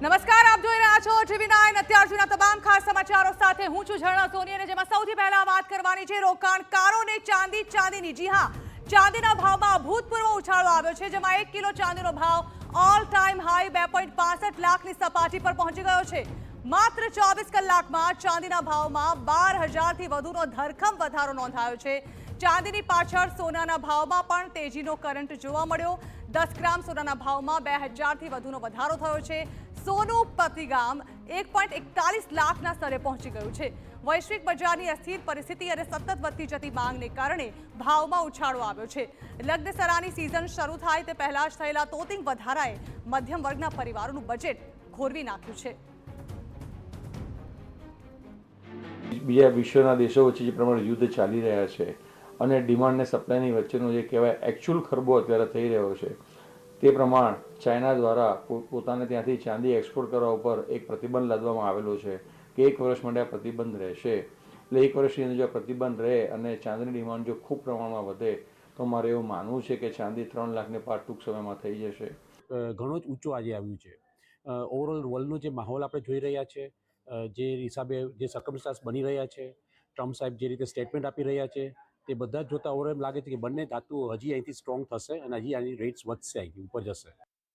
નમસ્કાર, આપ જોઈ રહ્યા છો TV9 અત્યાર સુધીના તમામ ખાસ સમાચારો સાથે હું છું ઝરણા સોની અને જેમાં સૌથી પહેલા વાત કરવાની છે રોકાણકારોને ચાંદીની જી હા, ચાંદીના ભાવમાં અભૂતપૂર્વ ઉછાળો આવ્યો છે, જેમાં 1 કિલો ચાંદીનો ભાવ ઓલ ટાઈમ હાઈ 2.65 લાખની સપાટી પર પહોંચી ગયો છે। માત્ર 24 કલાકમાં ચાંદીના ભાવમાં 12,000થી વધુનો ધરખમ વધારો નોંધાયો છે। ચાંદીની પાછળ સોનાના ભાવમાં પણ તેજીનો કરંટ જોવા મળ્યો। 10 ગ્રામ સોનાના ભાવમાં 2,000થી વધુનો વધારો થયો છે। સોનું પ્રતિ ગ્રામ 1.41 લાખના સ્તરે પહોંચી ગયું છે। વૈશ્વિક બજારની અસ્થિર પરિસ્થિતિ અને સતત વધતી જતી માંગને કારણે ભાવમાં ઉછાળો આવ્યો છે। લગ્નસરાની સિઝન શરૂ થાય તે પહેલા જ થયેલા તોતિંગ વધારાએ મધ્યમ વર્ગના પરિવારોનું બજેટ ખોરવી નાખ્યું છે। બીજા વિશ્વના દેશો વચ્ચે જે પ્રમાણે યુદ્ધ ચાલી રહ્યા છે અને ડિમાન્ડ અને સપ્લાયની વચ્ચેનો જે કહેવાય એકચ્યુઅલ ખરબો અત્યારે થઈ રહ્યો છે, તે પ્રમાણ ચાઇના દ્વારા પોતાને ત્યાંથી ચાંદી એક્સપોર્ટ કરવા ઉપર એક પ્રતિબંધ લાદવામાં આવેલો છે કે 1 વર્ષ માટે આ પ્રતિબંધ રહેશે। એટલે 1 વર્ષની અંદર જો પ્રતિબંધ રહે અને ચાંદીની ડિમાન્ડ જો ખૂબ પ્રમાણમાં વધે તો મારે એવું માનવું છે કે ચાંદી 3 લાખને પાર ટૂંક સમયમાં થઈ જશે। ઘણો જ ઊંચો આજે આવ્યું છે। ઓવરઓલ વર્લ્ડનો જે માહોલ આપણે જોઈ રહ્યા છે, જે હિસાબે જે સર્કમસ્ટાન્સ બની રહ્યા છે, ટ્રમ્પ સાહેબ જે રીતે સ્ટેટમેન્ટ આપી રહ્યા છે, તે બધા જ જોતા ઓવર એમ લાગે છે કે બંને ધાતુ હજી અહીંથી સ્ટ્રોંગ થશે અને હજી આની રેટ્સ વધશે, અહીંથી ઉપર જશે।